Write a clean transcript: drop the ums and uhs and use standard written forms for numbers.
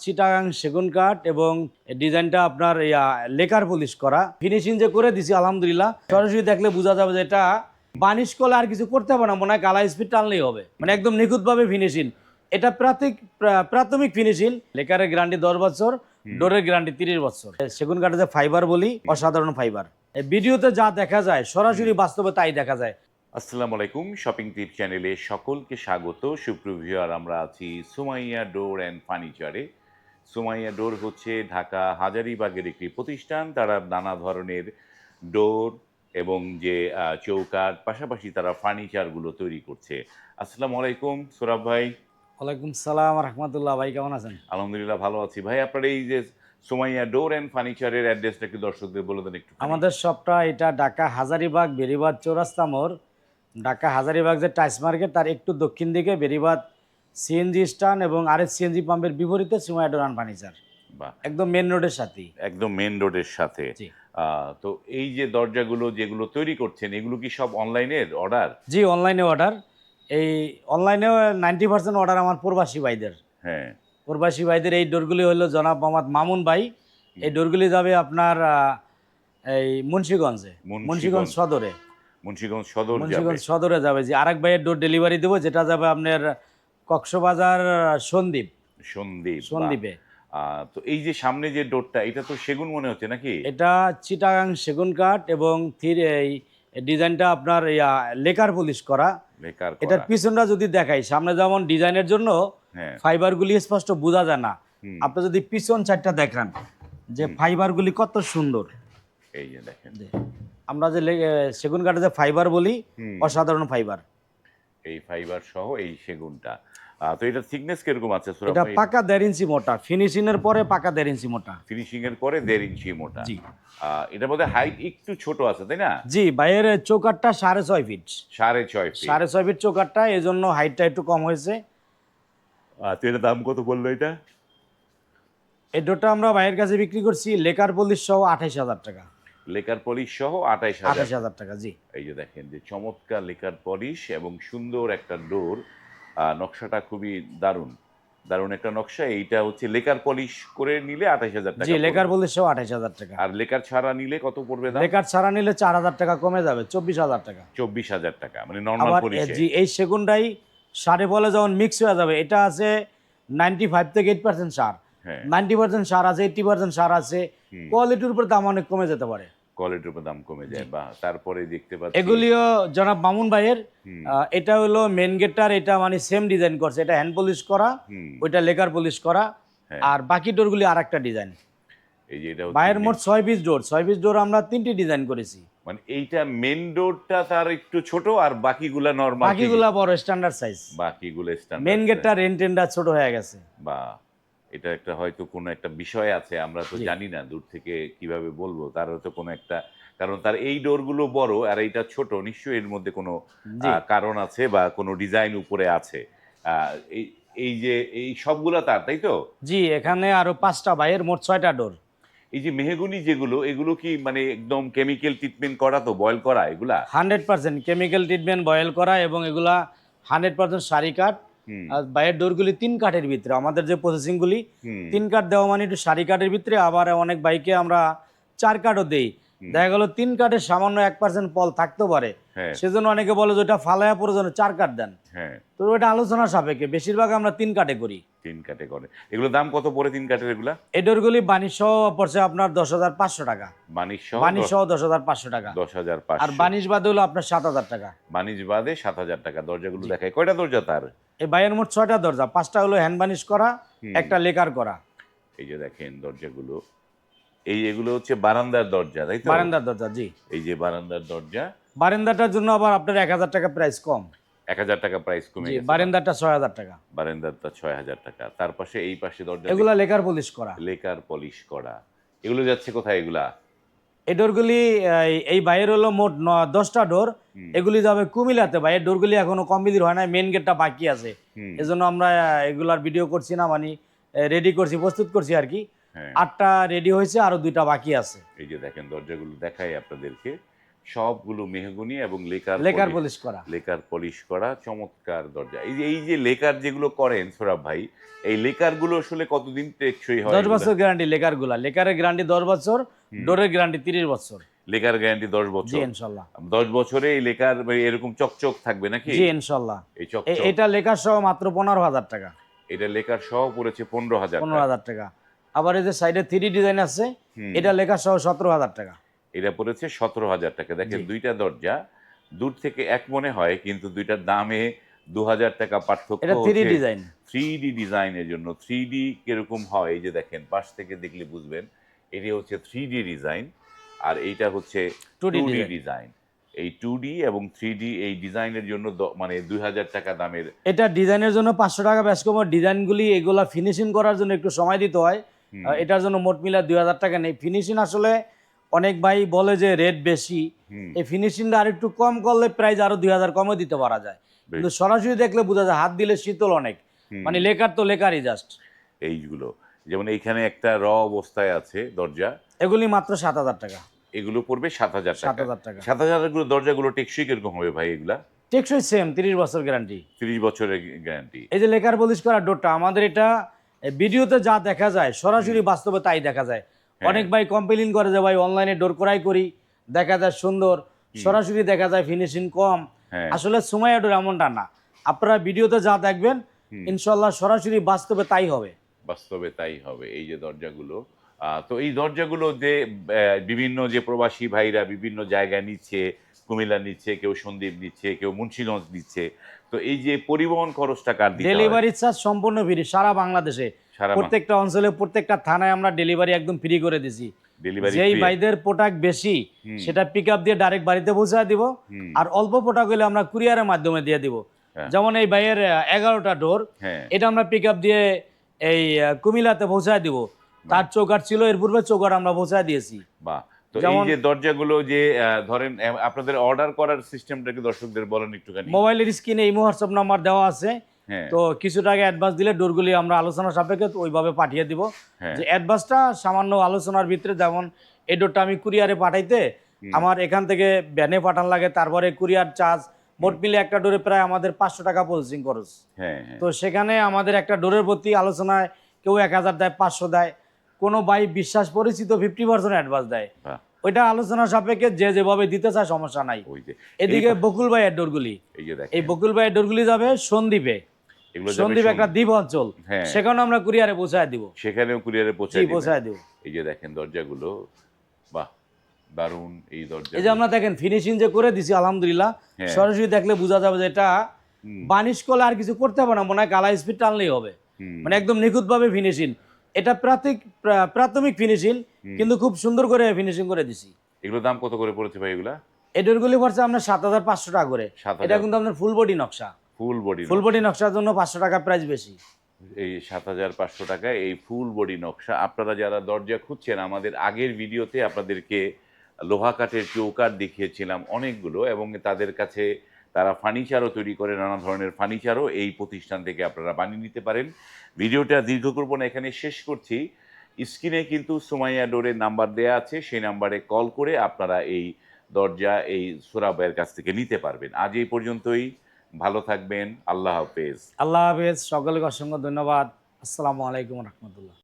চিটাগাং সেগুন কাঠ এবং ডিজাইনটা আপনার লেকার পলিশ করা ফিনিশিং যে করে দিছি আলহামদুলিল্লাহ। সরাসরি দেখলে বোঝা যাবে যে এটা বানিশ করলে আর কিছু করতে হবে না, মনে হয় কালার স্পিড টানলেই হবে, মানে একদম নিখুঁতভাবে ফিনিশিং। এটা প্রাথমিক ফিনিশিং। লেকারের গ্যারান্টি 10 বছর, ডোরের গ্যারান্টি 30 বছর। সেগুন কাঠের যে ফাইবার বলি, অসাধারণ ফাইবার। ভিডিওতে যা দেখা যায় সরাসরি বাস্তবে তাই দেখা যায়। আসসালামু আলাইকুম, শপিং টিপ চ্যানেলে সকলকে স্বাগত। সুপ্রিভিউয়ার, আমরা আছি সুমাইয়া ডোর অ্যান্ড ফার্নিচারে। সুমাইয়া ডোর হচ্ছে ঢাকা হাজারীবাগের একটি প্রতিষ্ঠান। তারা নানা ধরনের ডোর এবং যে চৌকাঠ, পাশাপাশি তারা ফার্নিচারগুলো তৈরি করছে। আসসালামু আলাইকুম সোরাব ভাই। ওয়ালাইকুম সালাম রহমতুল্লাহ। ভাই কেমন আছেন? আলহামদুলিল্লাহ ভালো আছি ভাই। আপনার এই যে সুমাইয়া ডোর অ্যান্ড ফার্নিচারের অ্যাড্রেসটা একটু দর্শকদের বলে দেন একটু। আমাদের শপটা এটা ঢাকা হাজারীবাগ বেরিবাদ চৌরাস্তা মোড়। ঢাকা হাজারীবাগ যে টাইস মার্কেট তার একটু দক্ষিণ দিকে বেরিবাদ সিএনজি স্ট্যান্ড এবং আরএস সিএনজি পাম্পের বিপরীতে সুমাইয়া ডোর অ্যান্ড ফার্নিচার, বাহ, একদম মেন রোডের সাথেই। একদম মেন রোডের সাথে। জি তো এই যে দরজাগুলো যেগুলো তৈরি করছেন, এগুলো কি সব অনলাইনের অর্ডার? জি অনলাইনে অর্ডার। এই অনলাইনেও 90% অর্ডার আমার প্রবাসী ভাইদের। হ্যাঁ। প্রবাসী ভাইদের এই ডোরগুলি হলো জনাব মোহাম্মদ মামুন ভাই। এই ডোরগুলি যাবে আপনার এই মুন্সিগঞ্জে, মুন্সিগঞ্জ সদরে। মুন্সিগঞ্জ সদর যাবে। মুন্সিগঞ্জ সদরে যাবে। যে আরেক ভাইয়ের ডোর ডেলিভারি দেবো, যেটা যাবে আপনার কক্সবাজার সন্দ্বীপ। সন্দ্বীপ, বাহ। সন্দ্বীপে। তো এই যে সামনে যে ডোরটা, এটা তো সেগুন মনে হচ্ছে নাকি? এটা চিটাগাং সেগুন কাঠ এবং এই ডিজাইনটা আপনার লেকার পলিশ করা। বেকার এটার করা। পিছনটা যদি দেখাই, সামনে যেমন ডিজাইনের জন্য হ্যাঁ। ফাইবারগুলি স্পষ্ট বোঝা যায় না। হুম। আপনি যদি পিছন সাইডটা দেখান যে ফাইবারগুলি কত সুন্দর। এই যে দেখেন, আমরা যে সেগুন কাঠে যে ফাইবার বলি, হুম। অসাধারণ ফাইবার। এই ফাইবার সহ এই সেগুনটা। তো এটা থিকনেস কিরকম আছে সুরাব এটা ভাই? পাকা 1.5 ইঞ্চি মোটা, ফিনিশিং এর পরে পাকা 1.5 ইঞ্চি মোটা। ফিনিশিং এর পরে 1.5 ইঞ্চি মোটা। জি এটার মধ্যে হাইট একটু ছোট আছে, তাই না? জি, বাইরের চৌকাঠটা 6.5 ফিট। 6.5 ফিট। 6.5 ফিট চৌকাঠটা, এই জন্য হাইটটা একটু কম হয়েছে। তো এটার দাম কত বললো এটা? এই ডোরটা আমরা বাইরের কাছে বিক্রি করছি লেকার পলিশ সহ 28,000 টাকা। লেকার পলিশ সহ 28,000। 28,000 টাকা, জি। এই যে দেখেন, যে চমৎকার লেকার পলিশ এবং সুন্দর একটা ডোর। নকশাটা খুবই দারুণ, দারুণ একটা নকশা। এইটা হচ্ছে লেকার পলিশ করে নিলে 28,000 জি, টাকা লেকার পড়বে। পলিশ সহ 28,000 টাকা। আর লেকার ছাড়া নিলে কত পড়বে দাম? লেকার ছাড়া নিলে 4,000 টাকা কমে যাবে, 24,000 টাকা। 24,000 টাকা, মানে নর্মাল আবার পলিশে। জি, এই সেগুনটাই সারে বলে যখন মিক্স হয়ে যাবে, এটা আছে 95 থেকে 8% সার। হ্যাঁ। 90% সার আছে, 80% সার আছে। কোয়ালিটির উপর দাম অনেক কমে যেতে পারে। কোয়ালিটির উপর দাম কমে যায়, বা তারপরে দেখতে পাচ্ছি এগুলিও জনাব মামুন ভাইয়ের। হুম। এটা হলো মেন গেটটার, এটা মানে সেম ডিজাইন করছে, এটা হ্যান্ড পলিশ করা, হুম। ওইটা লেকার পলিশ করা। হ্যাঁ। আর বাকি ডোরগুলি আর একটা ডিজাইন। এই যে এটা ভাইয়ের হচ্ছে মোট 6 পিস ডোর, 6 পিস ডোর আমরা 3টি ডিজাইন করেছি। মানে এইটা মেন ডোরটা তার একটু ছোট, আর বাকিগুলা নরমাল। বাকিগুলা বড় স্ট্যান্ডার্ড সাইজ। বাকিগুলো স্ট্যান্ডার্ড। মেন গেটটা রেন্টেনটা ছোট হয়ে গেছে। বা এটা একটা হয়তো কোনো একটা বিষয় আছে, আমরা তো জি। জানি না দূর থেকে কিভাবে বলবো। তার হয়তো কোনো একটা কারণ, তার এই ডোরগুলো বড় আর এইটা ছোট, নিশ্চয়ই এর মধ্যে কোনো জি কারণ আছে বা কোনো ডিজাইন উপরে আছে। এই এই যে এই সবগুলা তার, তাই তো? জি, এখানে আরো 5টা, ভাইয়ের মোট 6টা ডোর। এই যে মেহগনি যেগুলো, এগুলো কি মানে একদম কেমিক্যাল ট্রিটমেন্ট করা, তো বয়েল করা এগুলা? 100% কেমিক্যাল ট্রিটমেন্ট, বয়েল করা, এবং এগুলা 100% সারি কাঠ। হুম। আর বাইরের ডোরগুলি 3 কাঠের ভিতরে, আমাদের যে প্রসেসিংগুলি হুম। 3 কাঠ দেওয়া মানে একটু সারি কাঠের ভিতরে। আবার অনেক বাইকে আমরা 4 কাঠও দেই। দেখা গেল 3 কাঠের সামান্য 1% পল থাকতে পারে, হ্যাঁ। সেজন্য অনেকে বলে যে ওটা ফালায়া প্রয়োজনে 4 কাঠ দেন। হ্যাঁ। তো ওটা আলোচনা সাপেক্ষে, বেশিরভাগ আমরা 3 কাঠে করি। 3 কাটে করে। এগুলোর দাম কত পড়ে 3 কাঠের এগুলা? এই ডোরগুলি বানিশ সহ পড়ছে আপনার 10,500 টাকা। বানিশ সহ বানিশ সহ 10,500 টাকা। 10,500। আর বানিশ বাদে হলো আপনার 7,000 টাকা। বানিশ বাদে 7,000 টাকা। দরজাগুলো দেখায়, কয়টা দরজা তার? এই বাইয়ের মোট 6টা দরজা, 5টা হলো হ্যান্ড বানিশ করা, একটা লেকার করা। এই যে দেখেন দরজাগুলো, এগুলো হচ্ছে বারান্দার দরজা, তাই তো? বারান্দার দরজা, জি। এই যে বারান্দার দরজা। বারান্দাটার জন্য আবার আপনার 1,000 টাকা প্রাইস কম। 1,000 টাকা প্রাইস কমে জি, গেছে। বারান্দাটা 6,000 টাকা। বারান্দারটা 6,000 টাকা। তার পাশে এই পাশে দরজা এগুলা লেকার পলিশ করা। লেকার পলিশ করা। এগুলো যাচ্ছে কোথায় এগুলা? এই ডোরগুলি এই বাইরের হলো মোট 10টা ডোর। এগুলি যাবে কুমিল্লাতে। ভাই এই ডোরগুলি এখনো কমপ্লিট হয় না, মেন গেটটা বাকি আছে। এজন্য আমরা এগুলার ভিডিও করছি না, মানে রেডি করছি, প্রস্তুত করছি আর কি। হ্যাঁ। 8টা রেডি হয়েছে, আরো 2টা বাকি আছে। এই যে দেখেন দরজাগুলো দেখাই আপনাদেরকে। সবগুলো মেহগনি এবং লেকার পলিশ করা। লেকার পলিশ করা চমৎকার দরজা। এই যে লেকার যেগুলো করেন সোহরাব ভাই, এই লেকারগুলো আসলে কতদিন টেকসই হয় 10 এগুলা? বছর গ্যারান্টি লেকারগুলা। লেকারের গ্যারান্টি 10 বছর, ডোরের গ্যারান্টি 30 বছর। লেকার গ্যারান্টি 10 জি বছর। ইনশাল্লাহ। 10 বছরে এই লেকার এরকম চকচক থাকবে নাকি? জি ইনশাল্লাহ। এই চকচক এটা লেকার সহ মাত্র 15,000 টাকা। এটা লেকার সহ পড়েছে 15,000 টাকা। 15,000 টাকা। আবার এই যে সাইডে 3D ডিজাইন আছে, হুম। এটা লেকার সহ 17,000 টাকা। এটা পড়েছে 17,000 টাকা। দেখেন জি। দুইটা দরজা দূর থেকে এক মনে হয়, কিন্তু দুইটার দামে 2,000 টাকা পার্থক্য এটা 3D হচ্ছে ডিজাইন। 3D ডিজাইনের জন্য। 3D কিরকম হয় এই যে দেখেন পাশ থেকে দেখলে বুঝবেন। এটি হচ্ছে 3D ডিজাইন আর এইটা হচ্ছে 2D 2D ডিজাইন। ডিজাইন। এই 2D এবং 3D এই ডিজাইনের জন্য মানে 2,000 টাকা দামের। এটা ডিজাইনের জন্য 500 টাকা বেশ কম। ডিজাইনগুলি এগুলা ফিনিশিং করার জন্য একটু সময় দিতে হয়। হুম। এটার জন্য মোট মিলা 2,000 টাকা নেই। ফিনিশিং আসলে অনেক ভাই বলে যে রেট বেশি, হুম। এই ফিনিশিংটা আর একটু কম করলে প্রাইস আরো 2,000 কমে দিতে পারা যায়। কিন্তু সরাসরি দেখলে বোঝা যায় হাত দিলে শীতল অনেক। হুম। মানে লেকার তো লেকারই জাস্ট। এইগুলো যেমন এইখানে একটা অবস্থায় আছে দরজা, এগুলি মাত্র 7,000 টাকা। এগুলো পড়বে 7,000 টাকা। 7,000 টাকা। 7,000 গুলো দরজাগুলো টেকসই কিরকম হবে ভাই এগুলা? টেকসই সেম 30 বছর গ্যারান্টি। 30 বছরের গ্যারান্টি। এই যে লেকার পলিশ করা ডোরটা আমাদের এটা ভিডিওতে যা দেখা যায় সরাসরি বাস্তবে তাই দেখা যায়। অনেক ভাই কমপ্লেইন করে যে ভাই অনলাইনে ডোর করাই করি, দেখা যায় সুন্দর, সরাসরি দেখা যায় ফিনিশিং কম। হ্যাঁ। আসলে সুমাইয়া ডোর এমনটা না। আপনারা ভিডিওতে যা দেখবেন ইনশাল্লাহ সরাসরি বাস্তবে তাই হবে। বাস্তবে তাই হবে। এই যে দরজাগুলো তো এই দরজাগুলো যে বিভিন্ন যে প্রবাসী ভাইরা বিভিন্ন জায়গায় নিচ্ছে, কুমিল্লা নিচ্ছে, কেউ সন্দ্বীপ নিচ্ছে, কেউ মুন্সিগঞ্জ নিচ্ছে। তো এই যে পরিবহন খরচটা কার দিতে হয়? ডেলিভারি চার্জ সম্পূর্ণ ফ্রি সারা বাংলাদেশে। সারা প্রত্যেকটা অঞ্চলে প্রত্যেকটা থানায় আমরা ডেলিভারি একদম ফ্রি করে দিছি। ডেলিভারি যেই ফ্রি। ভাইদের প্রোডাক্ট বেশি সেটা পিক আপ দিয়ে ডাইরেক্ট বাড়িতে পৌঁছায় দিব। আর অল্প প্রোডাক্ট হলে আমরা কুরিয়ারের মাধ্যমে দিয়ে দিব। হ্যাঁ। যেমন এই ভাইয়ের 11টা ডোর, হ্যাঁ। এটা আমরা পিক আপ দিয়ে এই কুমিল্লাতে পৌঁছায় দিব। তার চৌকাট ছিল, এর পূর্বে চৌকাট আমরা পৌঁছায় দিয়েছি। বাহ! তো এই যেমন- যে দরজাগুলো যে ধরেন আপনাদের অর্ডার করার সিস্টেমটা কি দর্শকদের বলেন একটুখানি? মোবাইলের স্ক্রিনে এই হোয়াটসঅ্যাপ নাম্বার দেওয়া আছে। হ্যাঁ। তো কিছু টাকা অ্যাডভান্স দিলে ডোরগুলি আমরা আলোচনা সাপেক্ষে ওইভাবে পাঠিয়ে দিব। হ্যাঁ। যে অ্যাডভান্সটা সামান্য আলোচনার ভিতরে, যেমন এই ডোরটা আমি কুরিয়ারে পাঠাইতে আমার এখান থেকে ভ্যানে পাঠান লাগে, তারপরে কুরিয়ার চার্জ মোট মিলে একটা ডোরে প্রায় আমাদের 500 টাকা প্রসেসিং খরচ। হ্যাঁ, হ্যাঁ। তো সেখানে আমাদের একটা ডোরের প্রতি আলোচনায় কেউ 1,000 দেয়, 500 দেয়, কোনো ভাই বিশ্বাস পরিচিত 50% অ্যাডভান্স দেয়। বাহ! ওইটা আলোচনা সাপেক্ষে যে যেভাবে দিতে চায় সমস্যা নাই। ওই যে এদিকে বকুল ভাইয়ের ডোরগুলি, এই যে দেখেন এই বকুল ভাইয়ের ডোরগুলি যাবে সন্দ্বীপে। এগুলো যাবে সন্দ্বীপ একটা দ্বীপ অঞ্চল, হ্যাঁ। সেখানে আমরা কুরিয়ারে পৌঁছায় দিব। সেখানেও কুরিয়ারে পৌঁছে জি দিবেন। পৌঁছায় দিব। এই যে দেখেন দরজাগুলো, বাহ! দারুণ এই দরজা। এই যে আমরা দেখেন ফিনিশিং যে করে দিছি আলহামদুলিল্লাহ, হ্যাঁ। সরাসরি দেখলে বোঝা যাবে যে এটা বানিশ করলে আর কিছু করতে হবে না, মনে হয় কালার স্পিড টানলেই হবে। মানে একদম নিখুঁতভাবে ফিনিশিং। এটা প্রাথমিক ফিনিশিং, কিন্তু খুব সুন্দর করে ফিনিশিং করে দিছি। এগুলোর দাম কত করে পড়েছে ভাই এগুলা? এই ডোরগুলি পড়ছে আপনার 7,500 টাকা করে। 7,000 এটা কিন্তু আপনার ফুল বডি নকশা। ফুল বডি ফুল বডি নকশার জন্য 500 টাকা প্রাইস বেশি। এই 7,500 টাকায় এই ফুল বডি নকশা। আপনারা যারা দরজা খুঁজছেন, আমাদের আগের ভিডিওতে আপনাদেরকে লোহা কাঠের চৌকাঠ দেখিয়েছিলাম অনেকগুলো, এবং তাদের কাছে তারা ফার্নিচারও তৈরি করে, নানা ধরনের ফার্নিচারও এই প্রতিষ্ঠান থেকে আপনারা বানিয়ে নিতে পারেন। ভিডিওটা দীর্ঘ করব না, এখানে শেষ করছি। স্ক্রিনে কিন্তু সুমাইয়া ডোরের নাম্বার দেয়া আছে, সেই নাম্বারে কল করে আপনারা এই দরজা এই সোহরাব ভাইয়ের কাছ থেকে নিতে পারবেন। আজ এই পর্যন্তই। ভালো থাকবেন। আল্লাহ হাফেজ। আল্লাহ হাফেজ। সকলকে অসংখ্য ধন্যবাদ। আসসালামু আলাইকুম রহমতুল্লাহ।